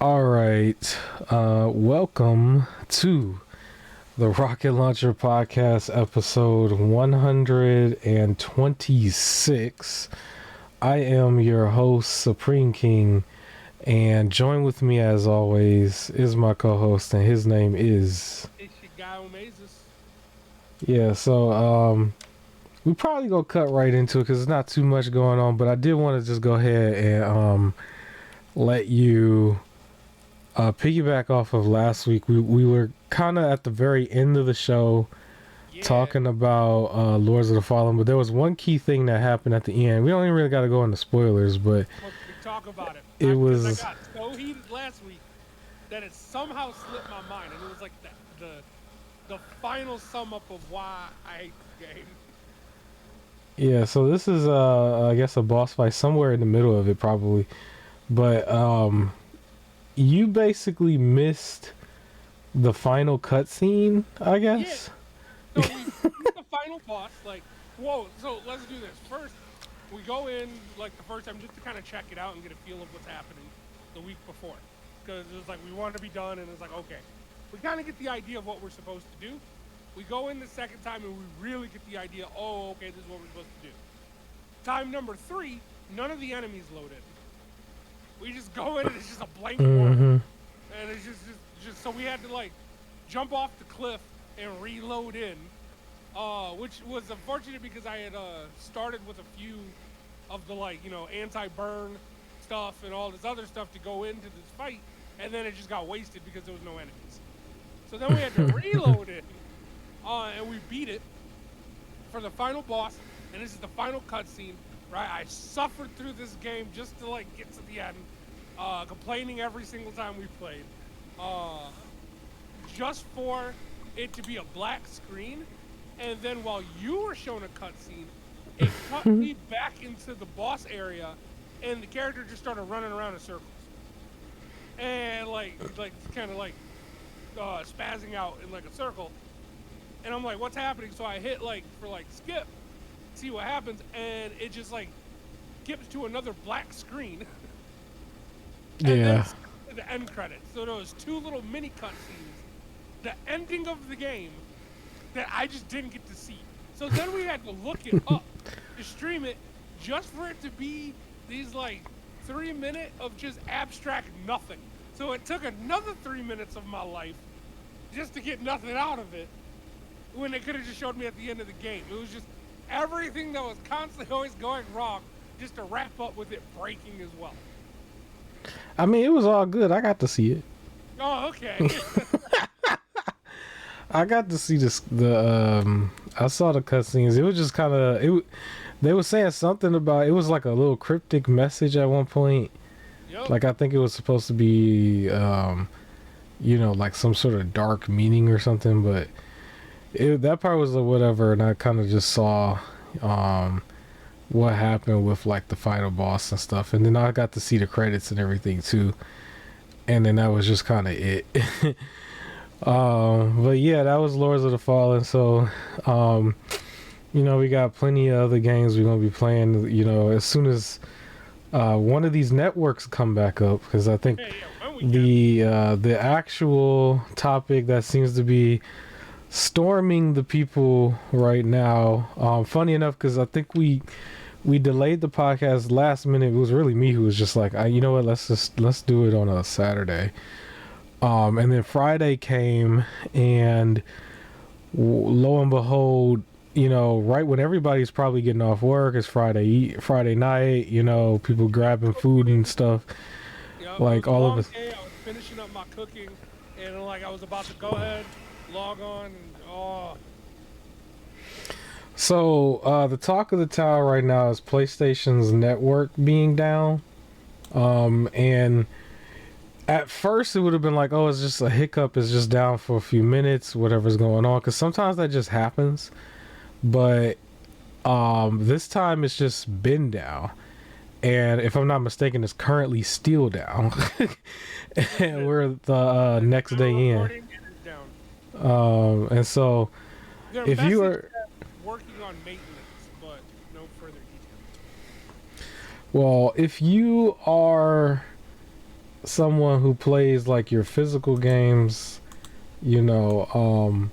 All right. Welcome to the Rocket Launcher Podcast, episode 126. I am your host, Supreme King, and join with me as always is my co-host, and his name is... It's your guy Omazis. Yeah, so we probably gonna cut right into it because there's not too much going on, but I did want to just go ahead and let you piggyback off of last week. We were kind of at the very end of the show talking about Lords of the Fallen, but there was one key thing that happened at the end. We don't even really got to go into spoilers, but We talk about it. It I was... got so heated last week that it somehow slipped my mind, and it was like the final sum up of why I hate the game. Yeah, so this is I guess a boss fight somewhere in the middle of it probably, but you basically missed the final cutscene, I guess. So we beat the final boss. Like, whoa! So let's do this first. We go in like the first time just to kind of check it out and get a feel of what's happening the week before, because it was like we wanted to be done, and it's like okay, we kind of get the idea of what we're supposed to do. We go in the second time and we really get the idea. Oh, okay, this is what we're supposed to do. Time number 3, none of the enemies loaded. We just go in and it's just a blank world, and it's just so we had to like jump off the cliff and reload in, which was unfortunate because I had started with a few of the anti-burn stuff and all this other stuff to go into this fight, and then it just got wasted because there was no enemies. So then we had to reload it, and we beat it for the final boss, and this is the final cutscene. Right, I suffered through this game just to like get to the end, complaining every single time we played, just for it to be a black screen, and then while you were shown a cutscene, it cut me back into the boss area, and the character just started running around in circles, and like kind of like spazzing out in like a circle, and I'm like, what's happening? So I hit like for like skip. See what happens, and it just like skips to another black screen. And then the end credits. So there was 2 little mini cutscenes, the ending of the game, that I just didn't get to see. So then we had to look it up to stream it, just for it to be these like 3 minutes of just abstract nothing. So it took another 3 minutes of my life just to get nothing out of it, when they could have just showed me at the end of the game. It was just everything that was constantly always going wrong, just to wrap up with it breaking as well. I mean, it was all good. I got to see it. Oh, okay. I got to see this. I saw the cutscenes. It was just kind of they were saying something about, it was like a little cryptic message at one point. Yep. Like I think it was supposed to be, like some sort of dark meaning or something, but. That part was whatever, and I kind of just saw what happened with like the final boss and stuff, and then I got to see the credits and everything too, and then that was just kind of it. But yeah, that was Lords of the Fallen. So we got plenty of other games we're gonna be playing, as soon as one of these networks come back up, because I think the actual topic that seems to be storming the people right now, funny enough, because I think we delayed the podcast last minute. It was really me who was just like, you know what, let's do it on a Saturday, and then Friday came, and lo and behold, right when everybody's probably getting off work, it's Friday night, people grabbing food and stuff. Yep, like all of us. I was finishing up my cooking, and like I was about to go ahead, log on, and So the talk of the town right now is PlayStation's network being down, and at first it would have been like, oh, it's just a hiccup, it's just down for a few minutes, whatever's going on, because sometimes that just happens, but this time it's just been down, and if I'm not mistaken, it's currently still down. And we're the next day in. And so if you are working on maintenance, but no further details. Well, if you are someone who plays like your physical games, you know,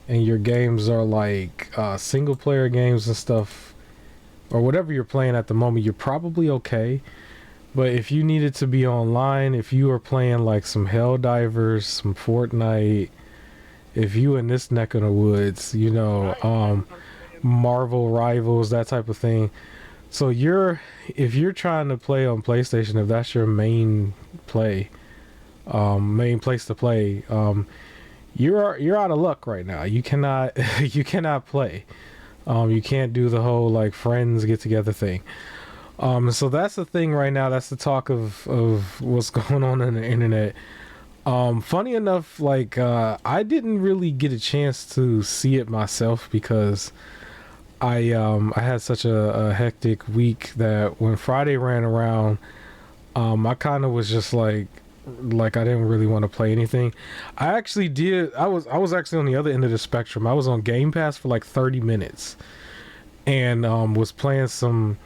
and your games are like single player games and stuff, or whatever you're playing at the moment, you're probably okay. But if you needed to be online, if you are playing like some Helldivers, some Fortnite, if you in this neck of the woods, you know, Marvel Rivals, that type of thing. So if you're trying to play on PlayStation, if that's your main play, main place to play, you're out of luck right now. You cannot you cannot play. You can't do the whole like friends get together thing. So that's the thing right now. That's the talk of what's going on the internet. Funny enough, like I didn't really get a chance to see it myself because I had such a hectic week that when Friday ran around, I kind of was just like I didn't really want to play anything. I actually did. I was actually on the other end of the spectrum. I was on Game Pass for like 30 minutes and was playing some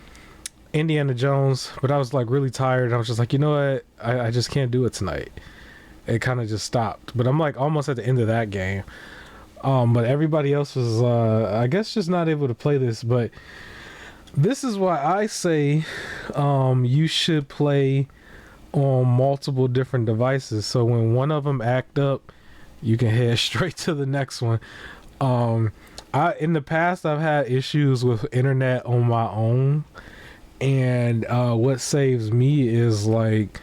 Indiana Jones, but I was like really tired. I was just like, you know what? I just can't do it tonight. It kind of just stopped. But I'm like almost at the end of that game. But everybody else was, I guess, just not able to play this. But this is why I say you should play on multiple different devices. So when one of them act up, you can head straight to the next one. In the past, I've had issues with internet on my own. And what saves me is like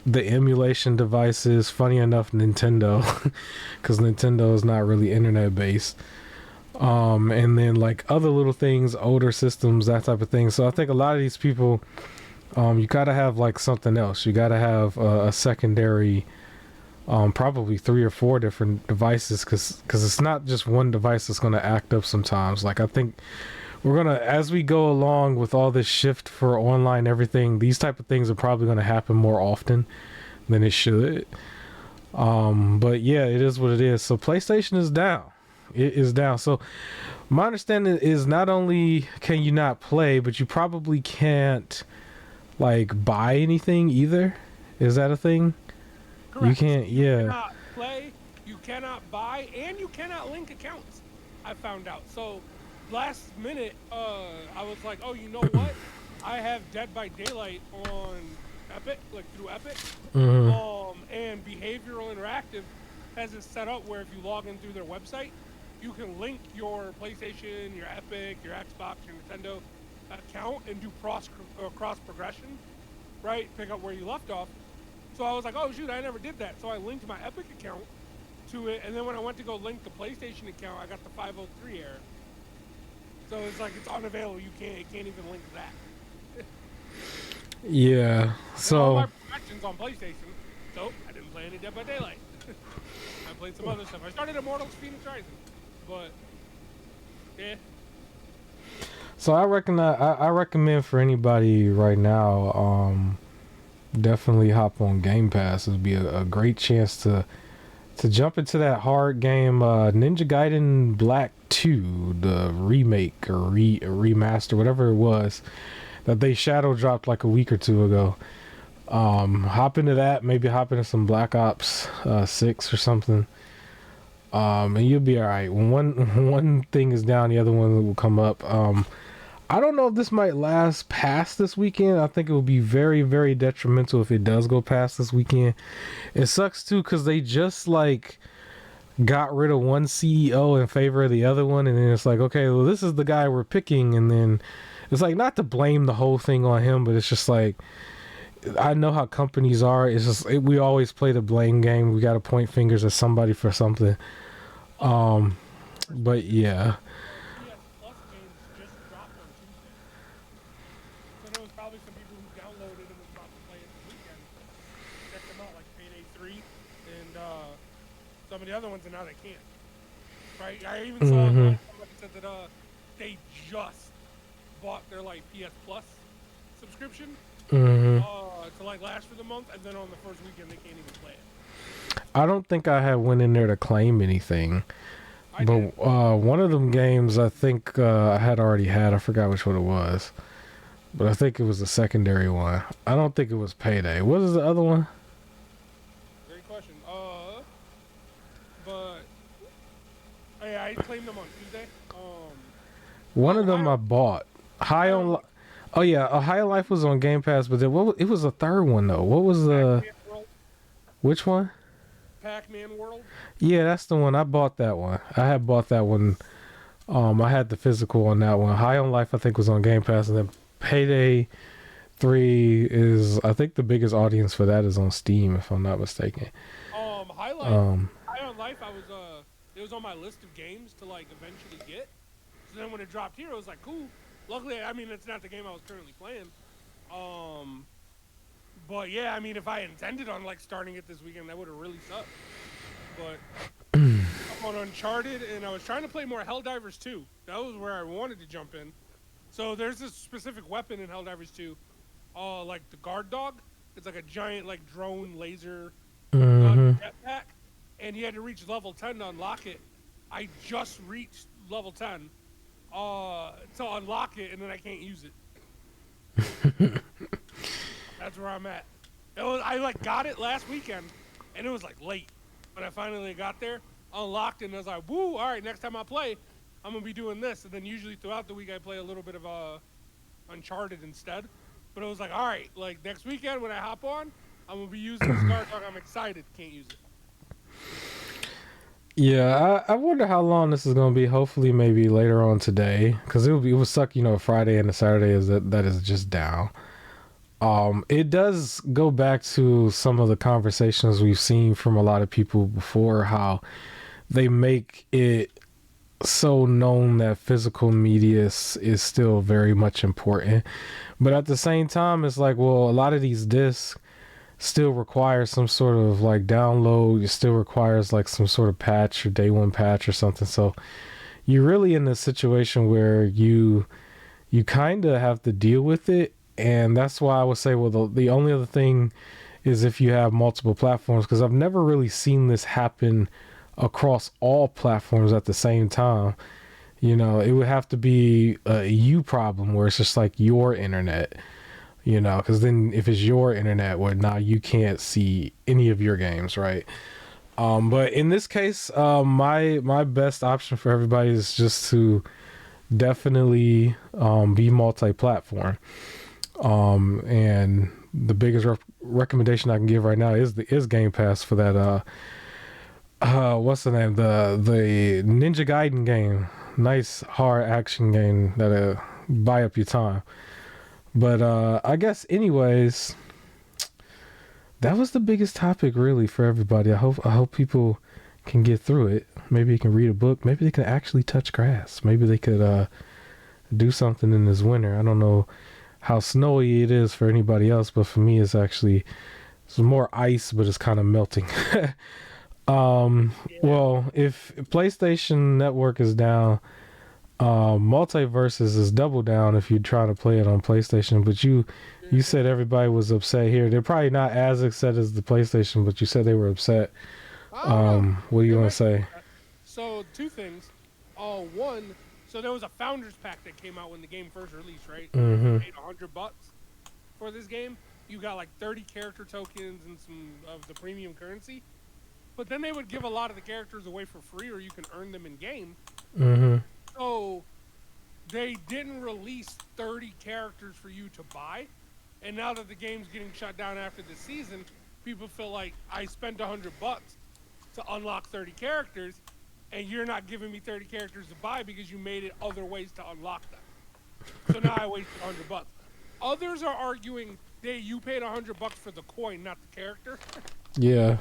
the emulation devices. Funny enough, Nintendo, because Nintendo is not really internet based. And then like other little things, older systems, that type of thing. So I think a lot of these people, you gotta have like something else. You gotta have a secondary, probably 3 or 4 different devices, because it's not just one device that's gonna act up sometimes. Like I think we're gonna, as we go along with all this shift for online everything, these type of things are probably gonna happen more often than it should. But yeah, it is what it is. So PlayStation is down. It is down. So my understanding is not only can you not play, but you probably can't like buy anything either. Is that a thing? Correct. You can't. Yeah. You cannot play. You cannot buy, and you cannot link accounts. I found out. So last minute, I was like, oh, you know what? I have Dead by Daylight on Epic, like through Epic. And Behavioral Interactive has it set up where if you log in through their website, you can link your PlayStation, your Epic, your Xbox, your Nintendo account and do cross progression, right? Pick up where you left off. So I was like, oh shoot, I never did that. So I linked my Epic account to it, and then when I went to go link the PlayStation account, I got the 503 error. So it's like it's unavailable. It can't even link that. Yeah. So all my progressions on PlayStation. So I didn't play any Dead by Daylight. I played some other stuff. I started Immortals Phoenix Rising, but yeah. So I recommend for anybody right now, definitely hop on Game Pass. It'd be a great chance to jump into that hard game, Ninja Gaiden Black 2, the remake or remaster, whatever it was, that they shadow dropped like a week or two ago. Hop into that, maybe hop into some Black Ops 6 or something. And you'll be all right. When one thing is down, the other one will come up. I don't know if this might last past this weekend. I think it will be very, very detrimental if it does go past this weekend. It sucks too because they just like got rid of one CEO in favor of the other one, and then it's like, okay, well, this is the guy we're picking, and then it's like, not to blame the whole thing on him, but it's just like, I know how companies are. It's just we always play the blame game. We got to point fingers at somebody for something. But yeah. Some of the other ones, and now they can't. Right? I even saw somebody said that they just bought their like PS Plus subscription to like last for the month, and then on the first weekend they can't even play it. I don't think I had went in there to claim anything, but one of them games I think I had already had. I forgot which one it was, but I think it was the secondary one. I don't think it was Payday. What is the other one? I claimed them on Tuesday. One of them I bought. High on. Oh yeah, a High Life was on Game Pass, but then it was a third one though. What was the? Which one? Pac-Man World. Yeah, that's the one. I bought that one. I had bought that one. I had the physical on that one. High on Life I think was on Game Pass, and then Payday 3 is, I think the biggest audience for that is on Steam, if I'm not mistaken. High on Life, it was on my list of games to like eventually get. So then when it dropped here, it was like cool. Luckily, I mean, it's not the game I was currently playing. But yeah, I mean, if I intended on like starting it this weekend, that would have really sucked. But I'm on Uncharted, and I was trying to play more Helldivers 2. That was where I wanted to jump in. So there's this specific weapon in Helldivers 2, like the guard dog. It's like a giant like drone laser jetpack, and you had to reach level 10 to unlock it. I just reached level 10 to unlock it, and then I can't use it. That's where I'm at. I like got it last weekend, and it was like late, but I finally got there, unlocked it, and I was like, woo! All right, next time I play, I'm gonna be doing this. And then usually throughout the week I play a little bit of Uncharted instead. But it was like, all right, like next weekend when I hop on, I'm gonna be using this guard dog. I'm excited. Can't use it. Yeah, I wonder how long this is gonna be. Hopefully, maybe later on today, because it would suck. You know, Friday and the Saturday that is just down. It does go back to some of the conversations we've seen from a lot of people before, how they make it so known that physical media is still very much important. But at the same time, it's like, well, a lot of these discs still require some sort of like download. It still requires like some sort of patch or day one patch or something. So you're really in a situation where you kind of have to deal with it. And that's why I would say, well, the only other thing is if you have multiple platforms, because I've never really seen this happen across all platforms at the same time. You know, it would have to be a you problem where it's just like your internet, you know, because then if it's your internet, where now you can't see any of your games, right? But in this case, my best option for everybody is just to definitely be multi-platform. And the biggest recommendation I can give right now is Game Pass for that. What's the name? The Ninja Gaiden game. Nice hard action game that buy up your time. But I guess anyways, that was the biggest topic really for everybody. I hope people can get through it. Maybe they can read a book. Maybe they can actually touch grass. Maybe they could do something in this winter. I don't know how snowy it is for anybody else, but for me it's more ice, but it's kind of melting. Well, if PlayStation Network is down, MultiVersus is double down if you're trying to play it on PlayStation. But you said everybody was upset here. They're probably not as upset as the PlayStation, but you said they were upset. What do you want to say? So two things. One, so there was a Founders Pack that came out when the game first released, right? You paid $100 for this game. You got like 30 character tokens and some of the premium currency. But then they would give a lot of the characters away for free, or you can earn them in game. So they didn't release 30 characters for you to buy. And now that the game's getting shut down after this season, people feel like I spent $100 to unlock 30 characters, and you're not giving me 30 characters to buy because you made it other ways to unlock them. So now I wasted $100. Others are arguing, hey, you paid $100 for the coin, not the character. Yeah.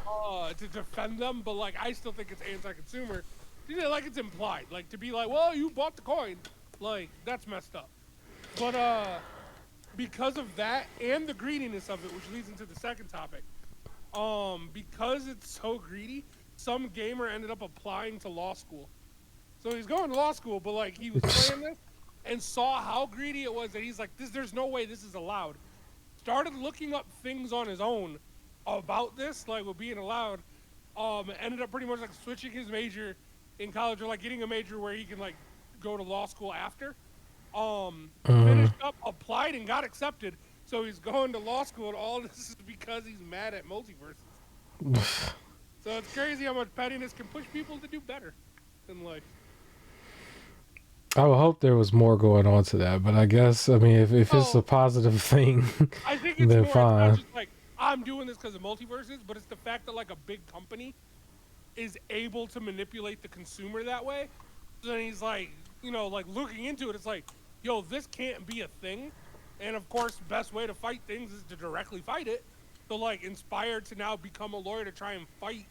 To defend them, but like I still think it's anti-consumer. Like it's implied, like to be like, well, you bought the coin, like that's messed up. But because of that and the greediness of it, which leads into the second topic, because it's so greedy, some gamer ended up applying to law school. So he's going to law school, but like he was playing this and saw how greedy it was that he's like, there's no way this is allowed. Started looking up things on his own about this, like with being allowed. Ended up pretty much like switching his major in college, or like getting a major where he can like go to law school after. Finished up, applied, and got accepted. So he's going to law school, and all this is because he's mad at MultiVersus. So it's crazy how much pettiness can push people to do better in life. I would hope there was more going on to that, but I guess I mean if it's a Oh, positive thing, I think it's then more. It's not fine. just like I'm doing this because of multiverses, but it's the fact that like a big company is able to manipulate the consumer that way. So then he's like, like looking into it, it's like, yo, this can't be a thing. And of course, best way to fight things is to directly fight it. So like inspired to now become a lawyer to try and fight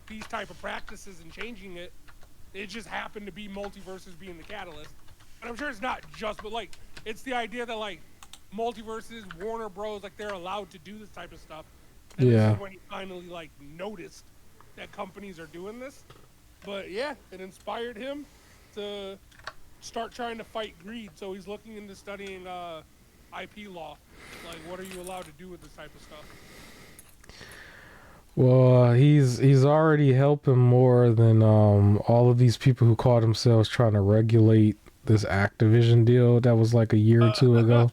these type of practices and changing it. It just happened to be multiverses being the catalyst. And I'm sure it's not just, but like it's the idea that like multiverses, Warner Bros, like they're allowed to do this type of stuff. And this is Yeah. when he finally like noticed that companies are doing this. But yeah, it inspired him to start trying to fight greed. So he's looking into studying IP law. Like, what are you allowed to do with this type of stuff? Well, he's already helping more than all of these people who call themselves trying to regulate this Activision deal that was like a year or two ago.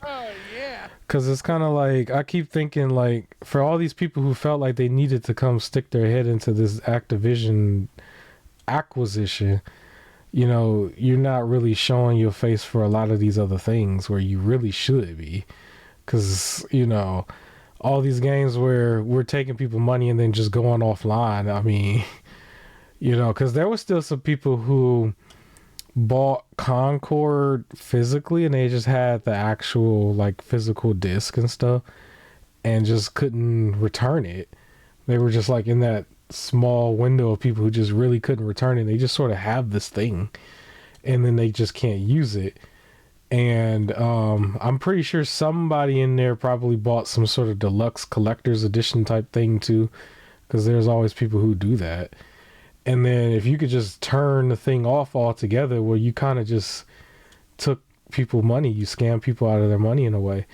Yeah. Cause it's kind of like I keep thinking like for all these people who felt like they needed to come stick their head into this Activision acquisition, you're not really showing your face for a lot of these other things where you really should be. Cause all these games where we're taking people money and then just going offline. I mean, because there was still some people who bought Concord physically and they just had the actual like physical disc and stuff and just couldn't return it. They were just like in that small window of people who just really couldn't return it. They just sort of have this thing and then they just can't use it. And I'm pretty sure somebody in there probably bought some sort of deluxe collector's edition type thing too, because there's always people who do that. And then if you could just turn the thing off altogether, where you kind of just took people money, you scam people out of their money in a way.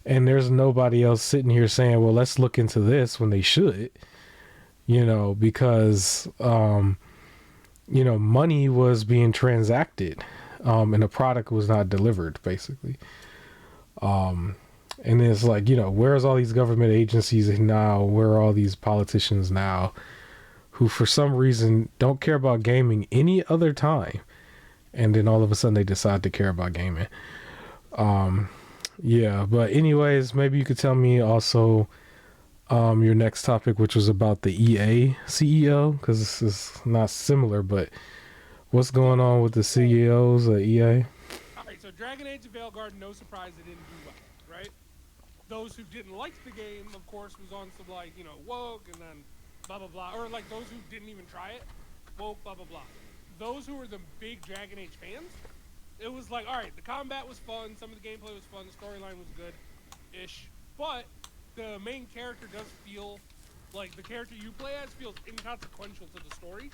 And there's nobody else sitting here saying, well, let's look into this when they should, because, money was being transacted and the product was not delivered, basically. And it's like, where's all these government agencies now? Where are all these politicians now who, for some reason, don't care about gaming any other time? And then all of a sudden they decide to care about gaming. Yeah, but anyways, maybe you could tell me also your next topic, which was about the EA CEO, because this is not similar, but what's going on with the CEOs at EA? All right, so Dragon Age and Veilguard, no surprise, it didn't do well, right? Those who didn't like the game, of course, was on some like, woke and then blah blah blah, or like those who didn't even try it, woke blah blah blah. Those who were the big Dragon Age fans, it was like, all right, the combat was fun, some of the gameplay was fun, the storyline was good-ish, but the main character does feel like the character you play as feels inconsequential to the story.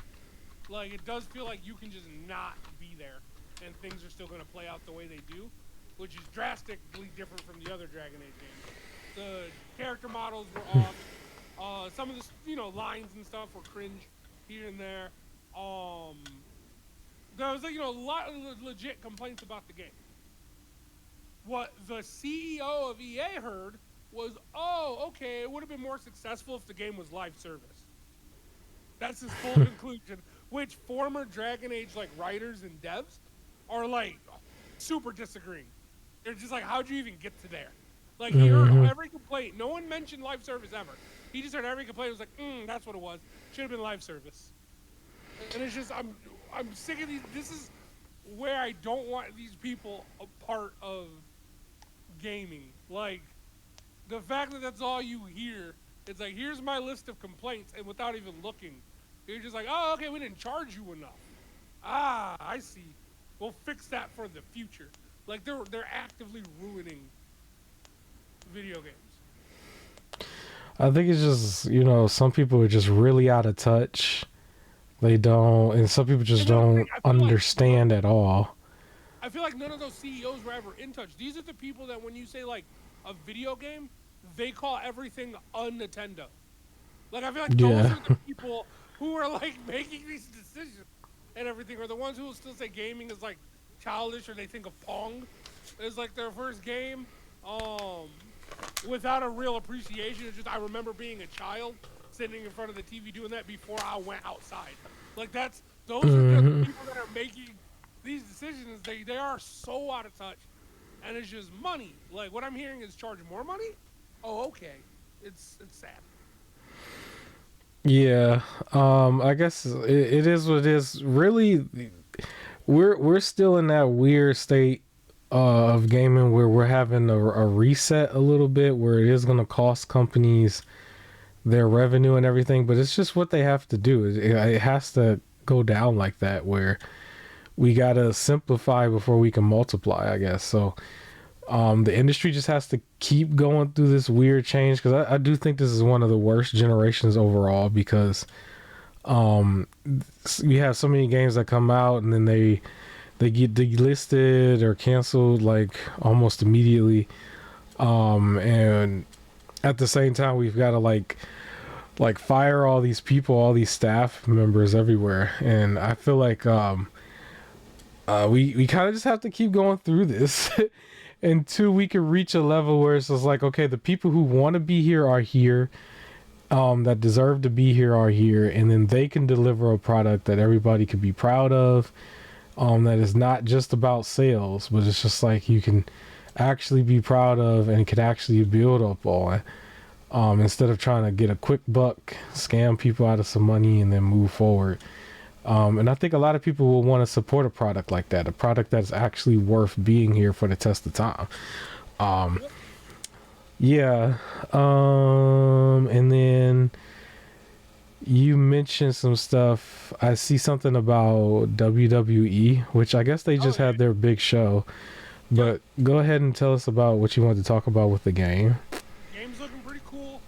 Like it does feel like you can just not be there, and things are still going to play out the way they do, which is drastically different from the other Dragon Age games. The character models were off. Some of the lines and stuff were cringe here and there. There was like a lot of legit complaints about the game. What the CEO of EA heard was, oh, okay, it would have been more successful if the game was live service. That's his full conclusion. Which former Dragon Age like writers and devs are like super disagreeing. They're just like, how'd you even get to there? Like he heard every complaint. No one mentioned live service ever. He just heard every complaint. It was like, that's what it was. Should have been live service. And it's just I'm sick of these. This is where I don't want these people a part of gaming. Like the fact that that's all you hear. It's like, here's my list of complaints, and without even looking, you're just like, oh, okay, we didn't charge you enough. Ah, I see. We'll fix that for the future. Like they're actively ruining video games. I think it's just, some people are just really out of touch. They don't, and some people just don't understand at all. I feel like none of those CEOs were ever in touch. These are the people that when you say like a video game, they call everything un-Nintendo. Like I feel like those are the people who are like making these decisions and everything, are the ones who will still say gaming is like childish, or they think of Pong as like their first game, without a real appreciation. It's just, I remember being a child sitting in front of the TV doing that before I went outside. Like those are the people that are making these decisions, they are so out of touch, and it's just money. Like what I'm hearing is charge more money. Oh, okay. It's sad. Yeah, I guess it is what it is. Really, we're still in that weird state of gaming where we're having a reset a little bit, where it is going to cost companies their revenue and everything, but it's just what they have to do. It has to go down like that, where we gotta simplify before we can multiply, I guess. So the industry just has to keep going through this weird change, because I do think this is one of the worst generations overall, because um, we have so many games that come out and then they get delisted or canceled like almost immediately, and at the same time we've got to like fire all these people, all these staff members everywhere, and I feel like we kind of just have to keep going through this until we can reach a level where it's just like, okay, the people who want to be here are here, that deserve to be here are here, and then they can deliver a product that everybody can be proud of, that is not just about sales, but it's just like you can actually be proud of and can actually build up on, instead of trying to get a quick buck, scam people out of some money, and then move forward. And I think a lot of people will want to support a product like that, a product that's actually worth being here for the test of time. Um, Yep. yeah. And then you mentioned some stuff. I see something about WWE, which I guess they Oh just yeah. had their big show. Yep. But go ahead and tell us about what you want to talk about with the game. Game's looking pretty cool.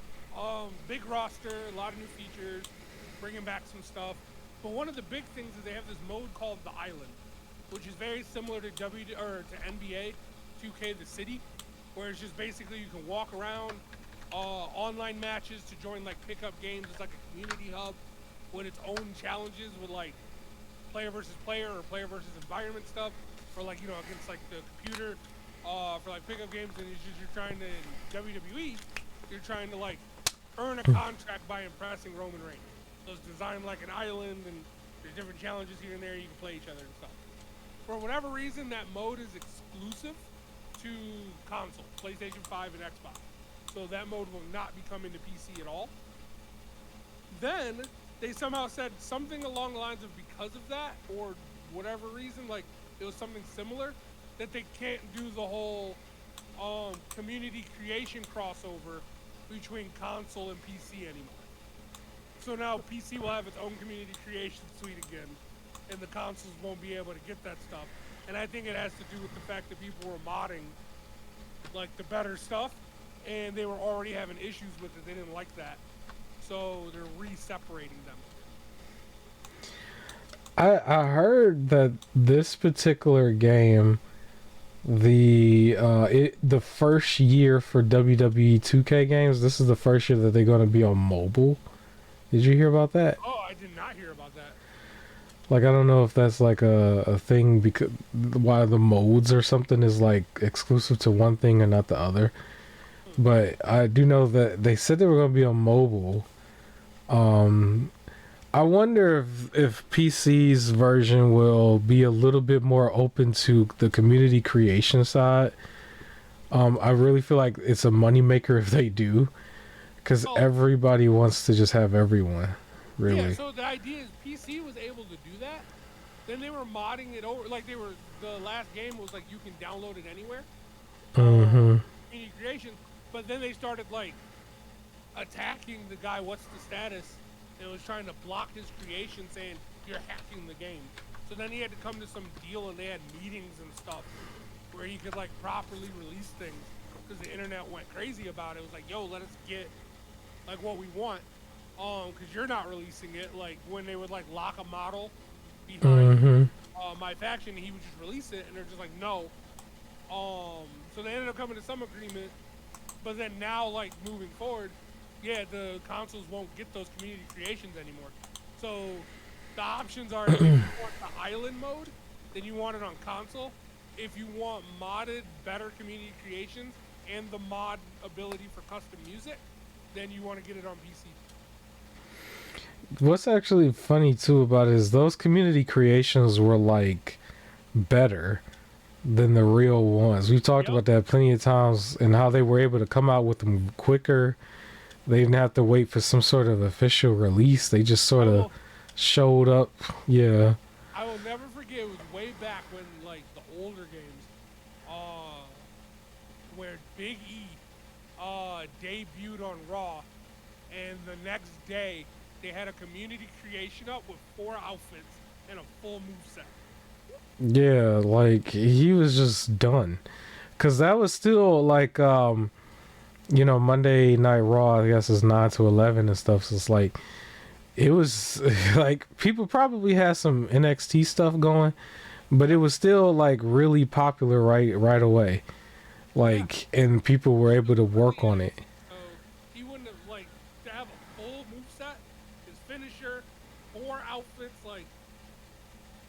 Big roster, a lot of new features, bringing back some stuff. But one of the big things is they have this mode called the Island, which is very similar to to NBA 2K the City, where it's just basically you can walk around, online matches to join like pickup games. It's like a community hub with its own challenges with like player versus player or player versus environment stuff, or like against like the computer, for like pickup games. And it's just you're trying to in WWE, you're trying to like earn a contract by impressing Roman Reigns. So it's designed like an island, and there's different challenges here and there. You can play each other and stuff. For whatever reason, that mode is exclusive to console, PlayStation 5 and Xbox. So that mode will not be coming to PC at all. Then they somehow said something along the lines of because of that or whatever reason, like it was something similar, that they can't do the whole community creation crossover between console and PC anymore. So now PC will have its own community creation suite again, and the consoles won't be able to get that stuff. And I think it has to do with the fact that people were modding like the better stuff, and they were already having issues with it. They didn't like that, so they're re-separating them. I heard that this particular game, the first year for WWE 2K games, this is the first year that they're going to be on mobile. Did you hear about that? Oh, I did not hear about that. Like, I don't know if that's like a thing, because why the modes or something is like exclusive to one thing and not the other. Hmm. But I do know that they said they were going to be on mobile. Um, I wonder if PC's version will be a little bit more open to the community creation side. I really feel like it's a moneymaker if they do, because Oh, everybody wants to just have everyone, yeah. really. So the idea is PC was able to do that. Then they were modding it over. Like the last game was like you can download it anywhere. Mm-hmm. Community creation. But then they started like attacking the guy. What's the status? And was trying to block his creation, saying you're hacking the game. So then he had to come to some deal, and they had meetings and stuff where he could like properly release things because the internet went crazy about it. It was like, yo, let us get like what we want, because you're not releasing it. Like when they would like lock a model behind Mm-hmm. my faction, he would just release it, and they're just like, no. So they ended up coming to some agreement, but then now, like moving forward, yeah, the consoles won't get those community creations anymore. So the options are if you want the island mode, then you want it on console. If you want modded, better community creations and the mod ability for custom music, then you want to get it on PC. What's actually funny too about it is those community creations were like better than the real ones. We've talked Yep. about that plenty of times and how they were able to come out with them quicker. They didn't have to wait for some sort of official release. They just sort I of will. showed up. Yeah. I will never forget. It was way back when like the older games, uh, where Big E, debuted on Raw, and the next day they had a community creation up with 4 outfits and a full moveset. Yeah, like he was just done. Cause that was still like Monday Night Raw, I guess is 9 to 11 and stuff. So it's like it was like people probably had some NXT stuff going, but it Yep. was still like really popular right away. Yeah. Like and people were able to Early work on it. NXT, so he wouldn't have like to have a full moveset, his finisher, 4 outfits. Like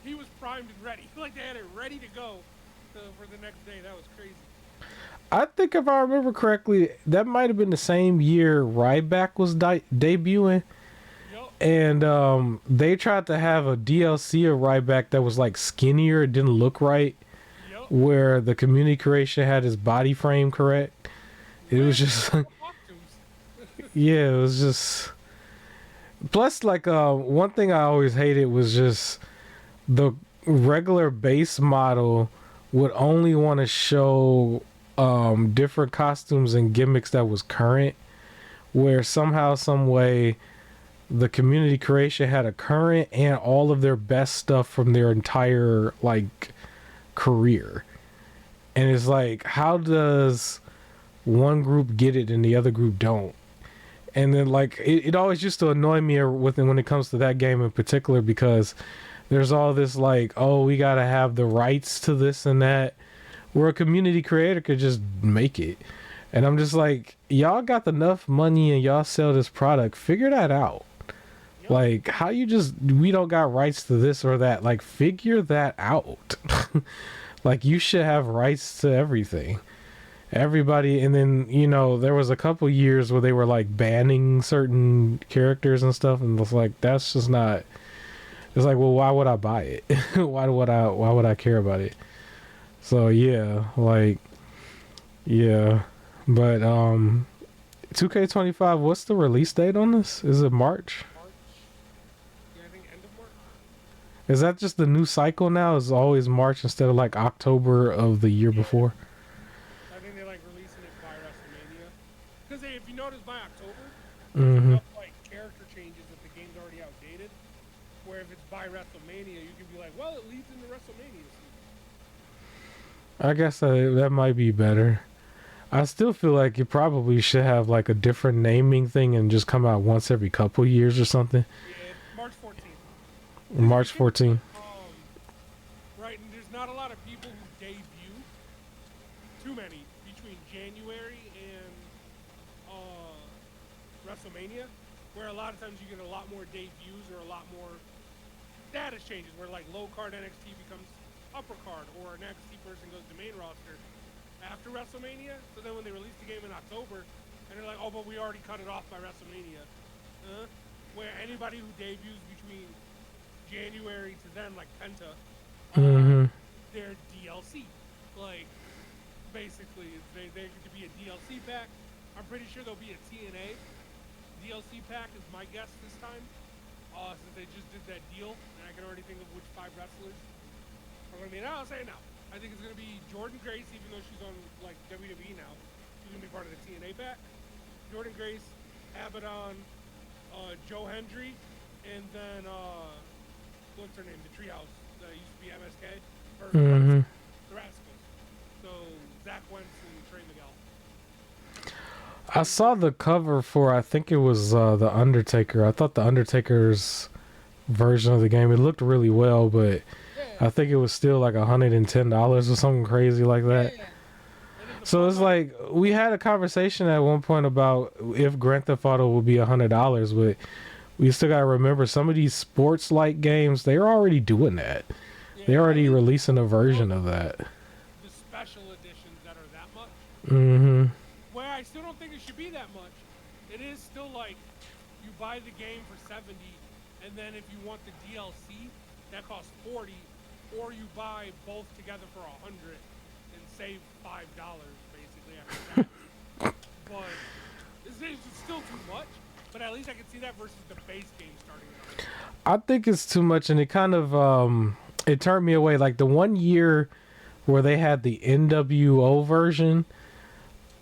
he was primed and ready. Like they had it ready to go for the next day. That was crazy. I think if I remember correctly, that might have been the same year Ryback was debuting. Yup. And they tried to have a DLC of Ryback that was like skinnier, it didn't look right, Yup. where the community creation had his body frame correct. It was With just costumes. yeah, it was just plus like one thing I always hated was just the regular base model would only want to show different costumes and gimmicks that was current, where somehow some way the community creation had a current and all of their best stuff from their entire like career. And it's like, how does one group get it and the other group don't? And then like it always used to annoy me with when it comes to that game in particular, because there's all this like, oh, we gotta have the rights to this and that, where a community creator could just make it. And I'm just like, y'all got enough money and y'all sell this product, figure that out. Yup. Like, how you just, we don't got rights to this or that. Like, figure that out. Like, you should have rights to everything. Everybody, and then, there was a couple years where they were like banning certain characters and stuff, and it's like, that's just not, it's like, well, why would I buy it? Why would I care about it? So, yeah, like, yeah. But, 2K25, what's the release date on this? Is it March? March. Yeah, I think end of March. Is that just the new cycle now? Is always March instead of like October of the year Yeah. before? I think they're like releasing it by WrestleMania. Because if you notice by October, there's Hmm. enough like character changes that the game's already outdated. Where if it's by WrestleMania, you can be like, well, it leads into WrestleMania season. I guess that might be better. I still feel like you probably should have like a different naming thing and just come out once every couple years or something. Yeah, March 14th. March 14th. Right, and there's not a lot of people who debut. Too many between January and WrestleMania, where a lot of times you get a lot more debuts or a lot more status changes, where like low card NXT becomes upper card, or an NXT person goes to main roster after WrestleMania. So then when they release the game in October, and they're like, oh, but we already cut it off by WrestleMania. Where anybody who debuts between January to then, like Penta, Hmm. they're DLC. Like, basically, they could be a DLC pack. I'm pretty sure there'll be a TNA DLC pack, is my guess this time. Since they just did that deal, and I can already think of which 5 wrestlers are going to be. And I'll say it now. I think it's going to be Jordan Grace, even though she's on like WWE now. She's going to be part of the TNA pack. Jordan Grace, Abaddon, Joe Hendry, and then what's her name? The Treehouse that used to be MSK. Or Hmm. the Rascals. So Zach Wentz and Trey Miguel. I saw the cover for, I think it was the Undertaker. I thought the Undertaker's version of the game, it looked really well, but I Yeah, think it was still like $110 or something crazy like that. yeah. And then the So it's fun part, like we had a conversation at one point about if Grand Theft Auto would be $100, but we still gotta remember some of these sports like games, they're already doing that. They're yeah, I already think releasing a version well, of that. the special editions that are that much, Hmm. where I still don't think it should be that much. It is still like you buy the game for 70, and then if you want the DLC, that costs 40, or you buy both together for $100 and save $5 basically after tax. But it's still too much. But at least I can see that versus the base game starting at $100. I think it's too much, and it kind of it turned me away. Like the 1 year where they had the NWO version,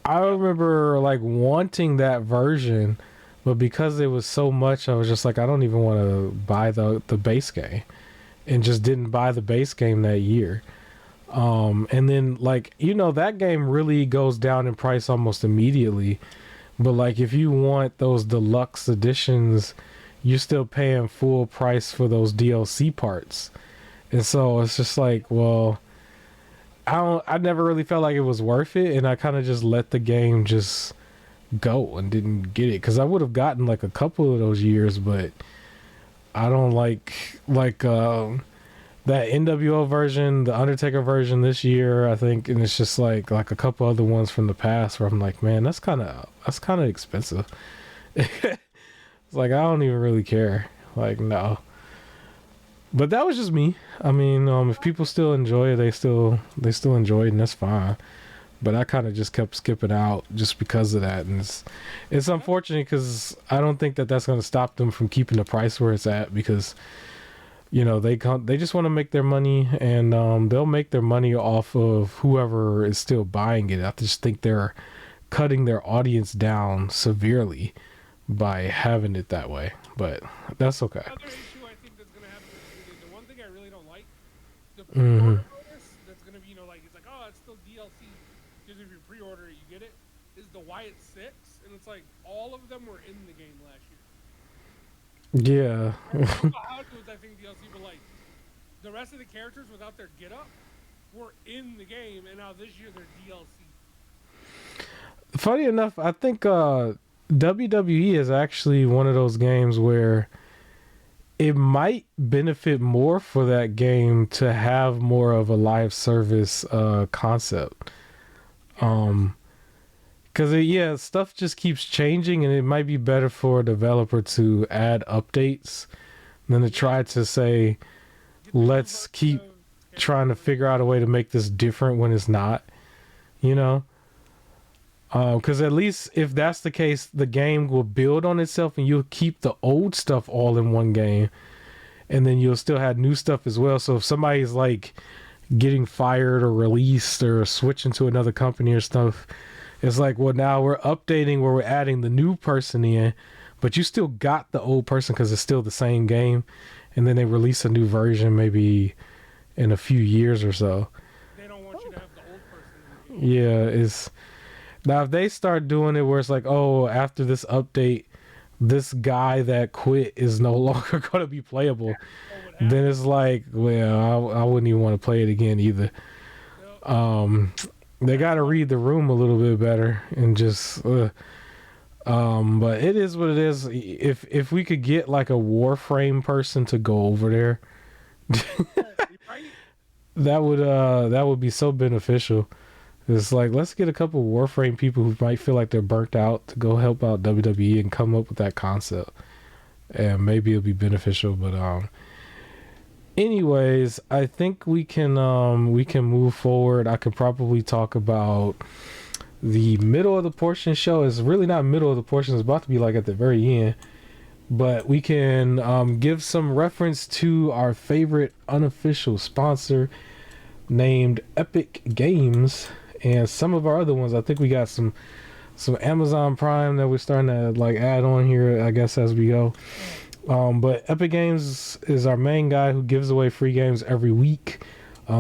I remember like wanting that version, but because it was so much, I was just like, I don't even want to buy the base game, and just didn't buy the base game that year. And then like that game really goes down in price almost immediately. But like if you want those deluxe editions, you're still paying full price for those DLC parts. And so it's just like, well, I never really felt like it was worth it, and I kind of just let the game just go and didn't get it, cuz I would have gotten like a couple of those years, but I don't like that NWO version, the Undertaker version this year, I think, and it's just like a couple other ones from the past where I'm like, man, that's kind of expensive. It's like I don't even really care. Like no. But that was just me. I mean, if people still enjoy it, they still enjoy it, and that's fine. But I kind of just kept skipping out just because of that, and it's unfortunate because I don't think that that's going to stop them from keeping the price where it's at, because they just want to make their money, and they'll make their money off of whoever is still buying it. I just think they're cutting their audience down severely by having it that way, but that's okay. Another issue I think that's gonna happen is the one thing I really don't like, the pre-order bonus that's gonna be, like it's like, oh, it's still DLC, because if you pre-order it, you get it, is the Wyatt 6, and it's like all of them were in the game last year. Yeah. I don't know how it was, I think DLC, but like the rest of the characters without their get up were in the game, and now this year they're DLC. Funny enough, I think WWE is actually one of those games where it might benefit more for that game to have more of a live service concept. Because stuff just keeps changing, and it might be better for a developer to add updates than to try to say, let's keep trying to figure out a way to make this different when it's not, Because at least if that's the case, the game will build on itself, and you'll keep the old stuff all in one game, and then you'll still have new stuff as well. So if somebody's like getting fired or released or switching to another company or stuff, it's like, well, now we're updating where we're adding the new person in, but you still got the old person because it's still the same game, and then they release a new version maybe in a few years or so. They don't want you to have the old person in the game. Yeah, it's... Now, if they start doing it where it's like, oh, after this update, this guy that quit is no longer going to be playable, then it's like, well, I wouldn't even want to play it again either. They got to read the room a little bit better and just... but it is what it is. If we could get like a Warframe person to go over there, that would be so beneficial. It's like, let's get a couple Warframe people who might feel like they're burnt out to go help out WWE and come up with that concept, and maybe it'll be beneficial. But anyways, I think we can move forward. I could probably talk about the middle of the portion show. It's really not middle of the portion, it's about to be like at the very end, but we can give some reference to our favorite unofficial sponsor named Epic Games, and some of our other ones. I think we got some Amazon Prime that we're starting to like add on here, I guess, as we go. But Epic Games is our main guy who gives away free games every week.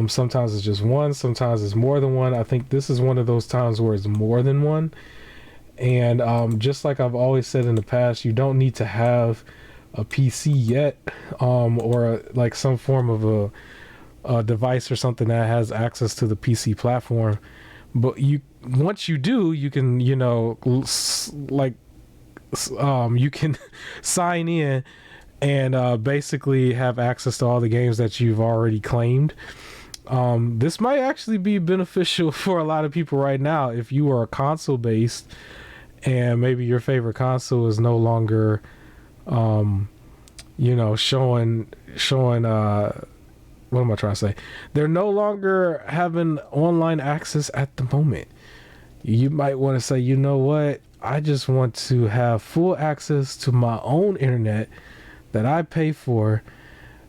Sometimes it's just one, sometimes it's more than one. I think this is one of those times where it's more than one. And just like I've always said in the past, you don't need to have a PC yet, or like some form of a device or something that has access to the PC platform. But once you do, you can, you can sign in and basically have access to all the games that you've already claimed. This might actually be beneficial for a lot of people right now if you are console based and maybe your favorite console is no longer showing what am I trying to say? They're no longer having online access at the moment. You might want to say, you know what? I just want to have full access to my own internet that I pay for,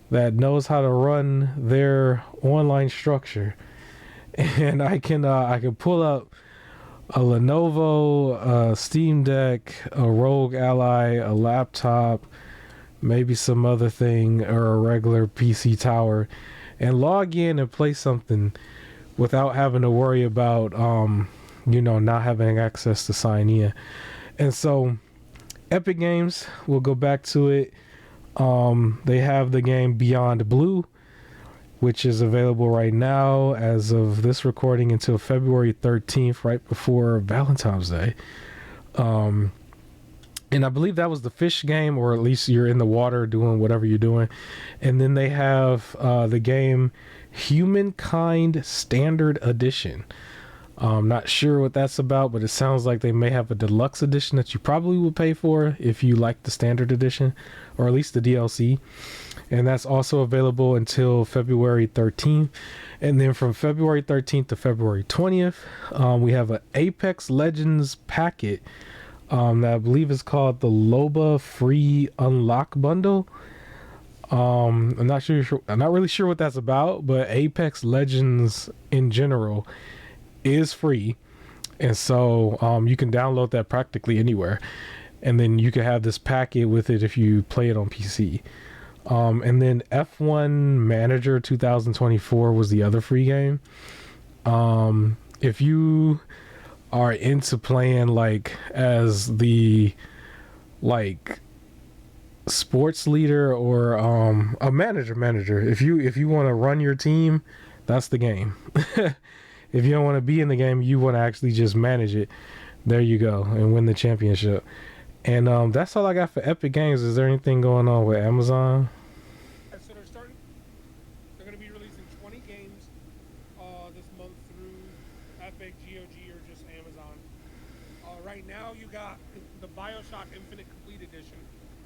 that knows how to run their online structure, and I can pull up a Lenovo, a Steam Deck, a Rogue Ally, a laptop, maybe some other thing, or a regular PC tower, and log in and play something without having to worry about not having access to sign in. And so Epic Games, we'll go back to it. They have the game Beyond Blue, which is available right now as of this recording until February 13th, right before Valentine's Day. And I believe that was the fish game, or at least you're in the water doing whatever you're doing. And then they have the game Humankind Standard Edition. I'm not sure what that's about, but it sounds like they may have a deluxe edition that you probably would pay for if you like the standard edition, or at least the DLC. And that's also available until February 13th. And then from February 13th to February 20th, we have an Apex Legends packet that I believe is called the Loba Free Unlock Bundle. I'm not really sure what that's about, but Apex Legends in general is free, and so you can download that practically anywhere, and then you can have this packet with it if you play it on PC. And then F1 Manager 2024 was the other free game. If you are into playing like as the sports leader, or a manager, if you want to run your team, that's the game. If you don't want to be in the game, you want to actually just manage it, there you go, and win the championship. And that's all I got for Epic Games. Is there anything going on with Amazon? So they're going to be releasing 20 games this month through Epic, GOG, or just Amazon. Right now you got the BioShock Infinite Complete Edition,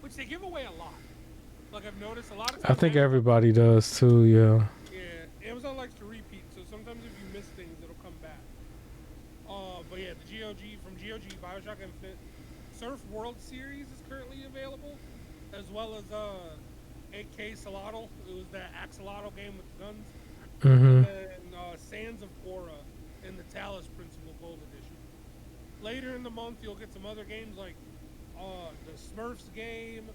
which they give away a lot. Like, I've noticed a lot of times. I think everybody does too, yeah. Yeah, Amazon likes to repeat, so sometimes if you miss things, it'll come back. But yeah, the GOG, BioShock Infinite. Surf World Series is currently available, as well as 8K Solotl. It was that Axolotl game with guns. Mm-hmm. And Sands of Korra in the Talos Principle Gold Edition. Later in the month, you'll get some other games like the Smurfs game,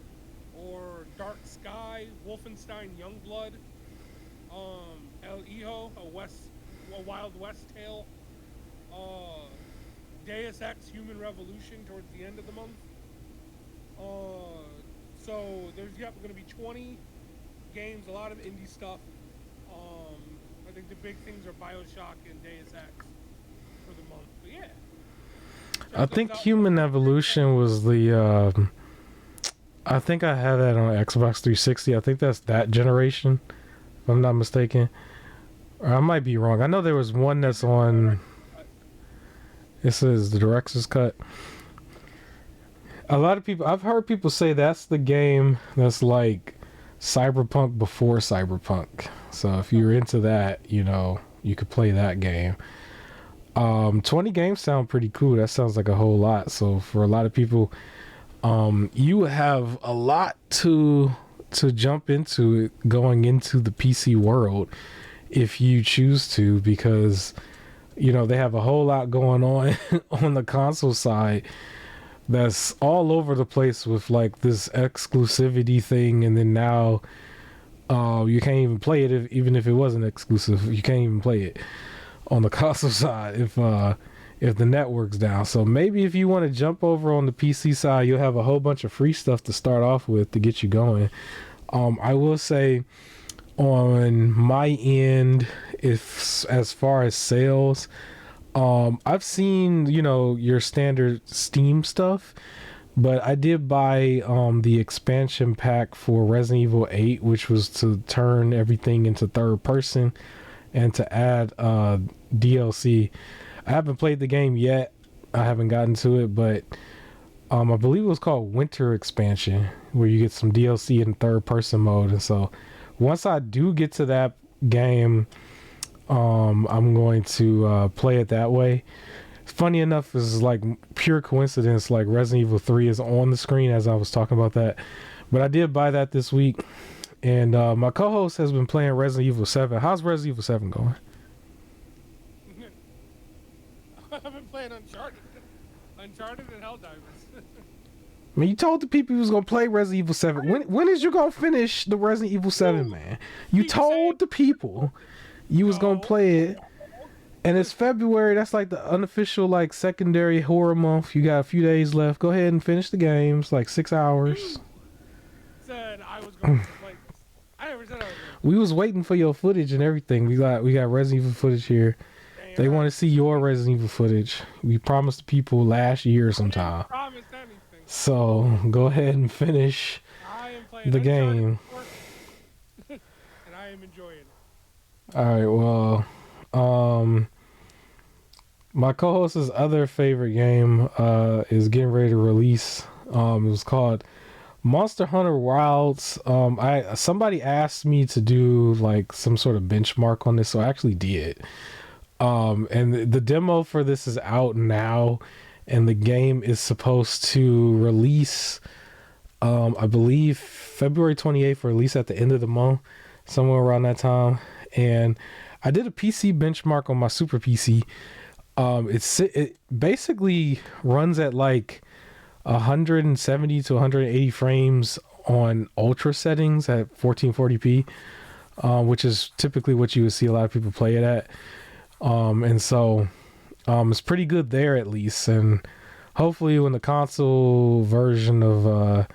or Dark Sky, Wolfenstein Youngblood, El Hijo, a Wild West tale, Deus Ex Human Revolution towards the end of the month. So there's going to be 20 games, a lot of indie stuff. I think the big things are BioShock and Deus Ex for the month. But yeah. I think Human Evolution was the I think I had that on Xbox 360. I think that's that generation, if I'm not mistaken. Or I might be wrong. I know there was one that's on. This is the director's cut. A lot of people, I've heard people say that's the game that's like Cyberpunk before Cyberpunk. So if you're into that, you could play that game. 20 games sound pretty cool. That sounds like a whole lot. So for a lot of people, you have a lot to jump into going into the PC world if you choose to, because they have a whole lot going on on the console side that's all over the place with like this exclusivity thing. And then now you can't even play it even if it wasn't exclusive. You can't even play it on the console side if the network's down. So maybe if you want to jump over on the PC side, you'll have a whole bunch of free stuff to start off with to get you going. I will say on my end, if as far as sales, I've seen your standard Steam stuff, but I did buy the expansion pack for Resident Evil 8, which was to turn everything into third person and to add DLC. I haven't played the game yet. I haven't gotten to it, but I believe it was called Winter Expansion, where you get some DLC in third person mode. And so once I do get to that game, I'm going to play it that way. Funny enough, is like pure coincidence. Like Resident Evil 3 is on the screen as I was talking about that, but I did buy that this week, and my co-host has been playing Resident Evil 7. How's Resident Evil 7 going? I've been playing Uncharted and Helldivers. I mean, you told the people you was gonna play Resident Evil 7. When is you gonna finish the Resident Evil 7, man? You told the people you was gonna play it. And it's February. That's like the unofficial, like, secondary horror month. You got a few days left. Go ahead and finish the games, like 6 hours. Said I was going to play this. I never said I was going to. We was waiting for your footage and everything. We got Resident Evil footage here. They want to see your Resident Evil footage. We promised the people last year sometime. I didn't promise anything. So go ahead and finish the game. And I am enjoying it. All right. Well, my co-host's other favorite game is getting ready to release. It was called Monster Hunter Wilds. Somebody asked me to do like some sort of benchmark on this, so I actually did. And the demo for this is out now, and the game is supposed to release, I believe February 28th, for release at the end of the month, somewhere around that time. And I did a PC benchmark on my Super PC. It basically runs at like 170 to 180 frames on ultra settings at 1440p, which is typically what you would see a lot of people play it at. And so it's pretty good there, at least. And hopefully when the console version of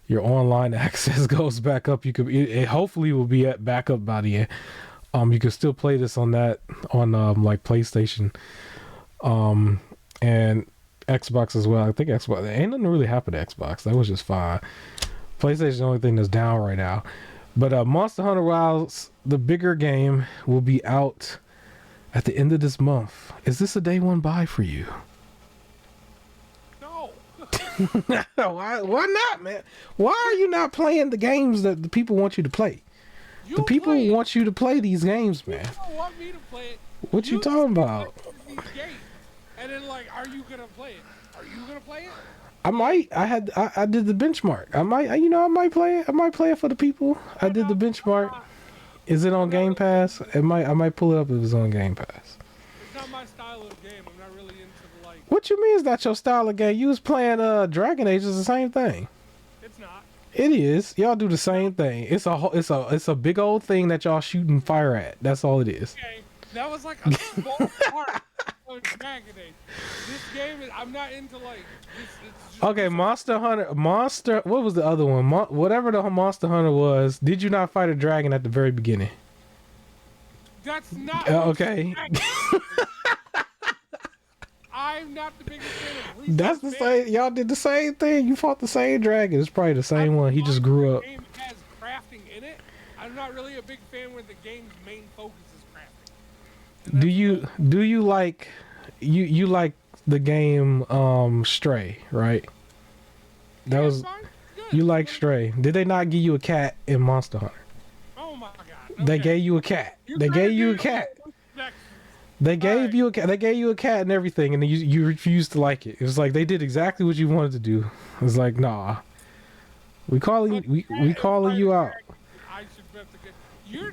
your online access goes back up, it hopefully will be back up by the end. You can still play this on like PlayStation, and Xbox as well. I think Xbox, ain't nothing really happened to Xbox. That was just fine. PlayStation's the only thing that's down right now. But Monster Hunter Wilds, the bigger game, will be out at the end of this month. Is this a day one buy for you? No. Why not, man? Why are you not playing the games that the people want you to play? The people want you to play these games, man. People want me to play it. What you talking about? And then, like, are you gonna play it? Are you gonna play it? I might. I did the benchmark. I might play it. I might play it for the people. I did the benchmark. Is it on Game Pass? I might pull it up if it's on Game Pass. It's not my style of game. I'm not really into the, like. What you mean it's not your style of game? You was playing Dragon Age. It's the same thing. It's not. It is. Y'all do the same thing. It's a big old thing that y'all shooting fire at. That's all it is. Okay, that was like a small part of Dragon Age. This game is. I'm not into like. It's just, Okay, Monster Hunter. What was the other one? Whatever the Monster Hunter was. Did you not fight a dragon at the very beginning? That's not. Okay. I'm not the biggest fan of. That's the same. Y'all did the same thing. You fought the same dragon. It's probably the same one. He just grew up. The game has crafting in it. I'm not really a big fan where the game's main focus is crafting. Do you like you like the game Stray, right? That was fine. Good. You like Stray. Did they not give you a cat in Monster Hunter? Oh my god. Okay. They gave you a cat. They gave you a cat. They gave you a cat. They gave you a cat and everything, and you refused to like it. It was like they did exactly what you wanted to do. It was like, nah. We calling you out. I should have to get.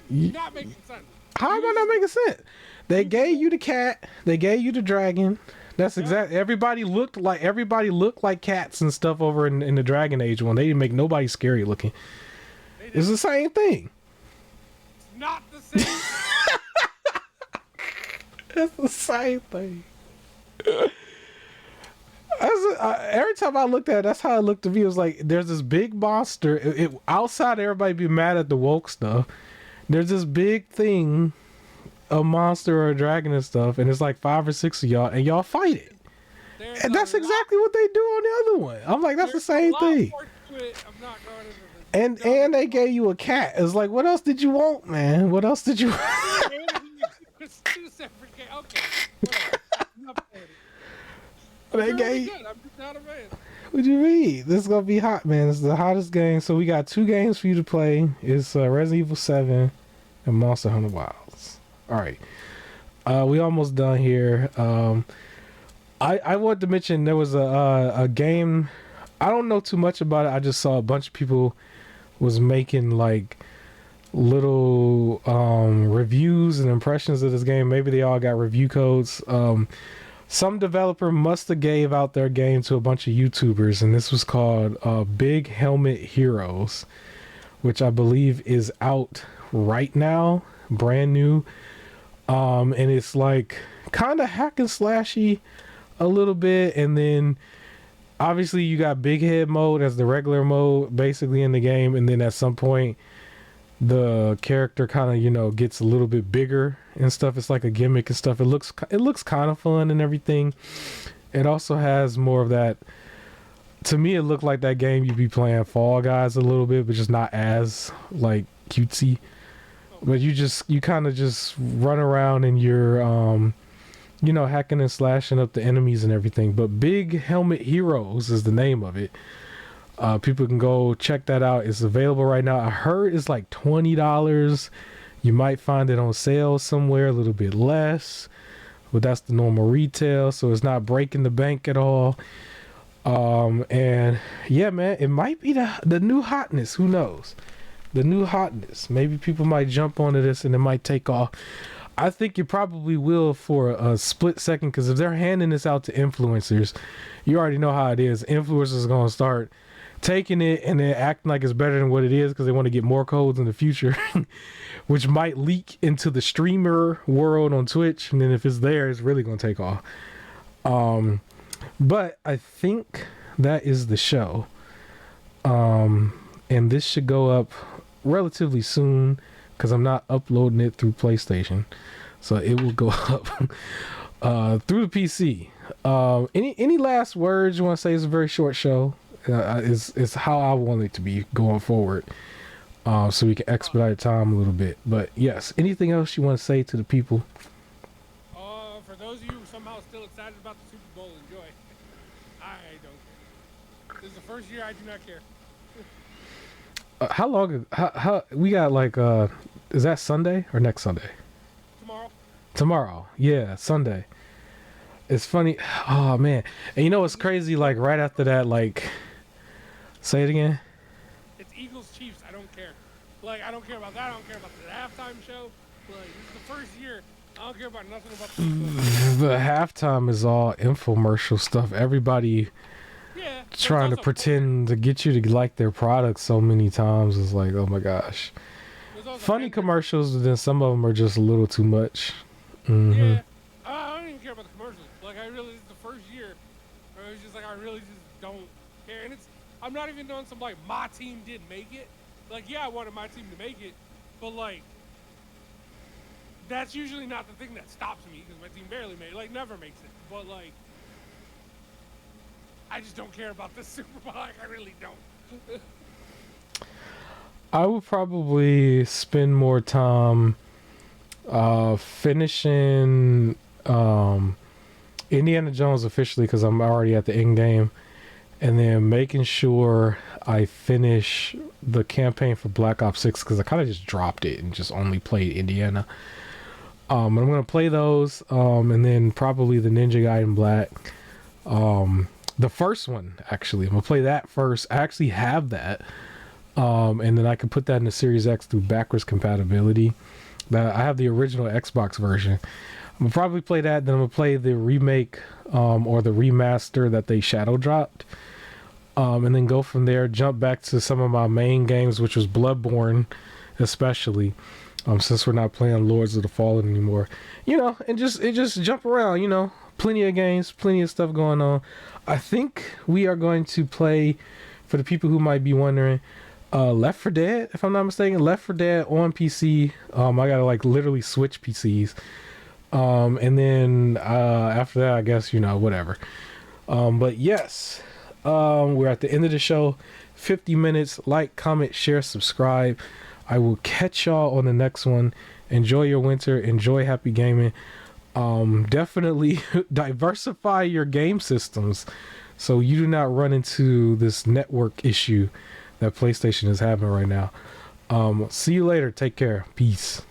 You're not making sense. How am I not making sense? They gave you the cat. They gave you the dragon. That's exactly. Everybody looked like cats and stuff over in the Dragon Age one. They didn't make nobody scary looking. It's the same thing. It's not the same. It's the same thing. Every time I looked at it, that's how it looked to me. It was like there's this big monster. Outside, everybody be mad at the woke stuff. There's this big thing, a monster or a dragon and stuff, and it's like 5 or 6 of y'all, and y'all fight it. And that's exactly what they do on the other one. I'm like, that's the same thing. And they gave you a cat. It's like, what else did you want, man? What else did you want? It's 2 separate games. Okay. They gave. I'm just not a fan. What do you mean? This is gonna be hot, man. This is the hottest game. So we got 2 games for you to play. It's Resident Evil 7 and Monster Hunter Wilds. All right, we almost done here. I wanted to mention there was a game. I don't know too much about it. I just saw a bunch of people was making like little reviews and impressions of this game. Maybe they all got review codes. Some developer must have gave out their game to a bunch of YouTubers, and this was called Big Helmet Heroes, which I believe is out right now, brand new. And it's like kind of hack and slashy a little bit, and then obviously you got big head mode as the regular mode basically in the game, and then at some point the character kind of, you know, gets a little bit bigger and stuff. It's like a gimmick and stuff. It looks kind of fun and everything. It also has more of that, to me it looked like that game you'd be playing Fall Guys a little bit, but just not as like cutesy. But you kind of just run around and you're you know, hacking and slashing up the enemies and everything. But Big Helmet Heroes is the name of it. People can go check that out. It's available right now. I heard it's like $20. You might find it on sale somewhere a little bit less, but that's the normal retail, so it's not breaking the bank at all. And yeah, man, it might be the new hotness. Who knows? The new hotness. Maybe people might jump onto this and it might take off. I think it probably will for a split second, because if they're handing this out to influencers, you already know how it is. Influencers are going to start taking it and then acting like it's better than what it is because they want to get more codes in the future, which might leak into the streamer world on Twitch. And then if it's there, it's really going to take off. But I think that is the show. And this should go up relatively soon because I'm not uploading it through PlayStation. So it will go up through the PC. Any last words you want to say? It's a very short show. Is how I want it to be going forward, so we can expedite time a little bit. But yes, anything else you want to say to the people? For those of you somehow still excited about the Super Bowl, enjoy. I don't care. This is the first year I do not care. How long? How we got like is that Sunday or next Sunday? Tomorrow, yeah, Sunday. It's funny. Oh man, and you know what's crazy? Like right after that, like. Say it again. It's Eagles Chiefs. I don't care. Like, I don't care about that. I don't care about the halftime show. Like, this is the first year. I don't care about nothing about the halftime is all infomercial stuff. Everybody trying to pretend to get you to like their product so many times. It's like, oh my gosh. Funny commercials, but then some of them are just a little too much. Mm-hmm. Yeah. I don't even care about the commercials. Like, I really, this is the first year where it was just like, I really just don't care. And I'm not even doing some like my team didn't make it. Like, yeah, I wanted my team to make it, but like that's usually not the thing that stops me because my team barely made it. Like, never makes it. But like, I just don't care about this Super Bowl. Like, I really don't. I would probably spend more time finishing Indiana Jones officially because I'm already at the end game. And then making sure I finish the campaign for Black Ops 6 because I kind of just dropped it and just only played Indiana. And I'm going to play those. And then probably the Ninja Gaiden Black. The first one, actually. I'm going to play that first. I actually have that. And then I can put that in the Series X through backwards compatibility. I have the original Xbox version. I'm going to probably play that. Then I'm going to play the remake or the remaster that they shadow dropped. And then go from there, jump back to some of my main games, which was Bloodborne, especially, since we're not playing Lords of the Fallen anymore. You know, and just jump around, you know, plenty of games, plenty of stuff going on. I think we are going to play, for the people who might be wondering, Left 4 Dead, if I'm not mistaken, Left 4 Dead on PC. I gotta like literally switch PCs. And then after that, I guess, you know, whatever. But yes. We're at the end of the show. 50 minutes. Like, comment, share, subscribe. I will catch y'all on the next one. Enjoy your winter. Enjoy happy gaming. Definitely diversify your game systems so you do not run into this network issue that PlayStation is having right now. See you later. Take care. Peace.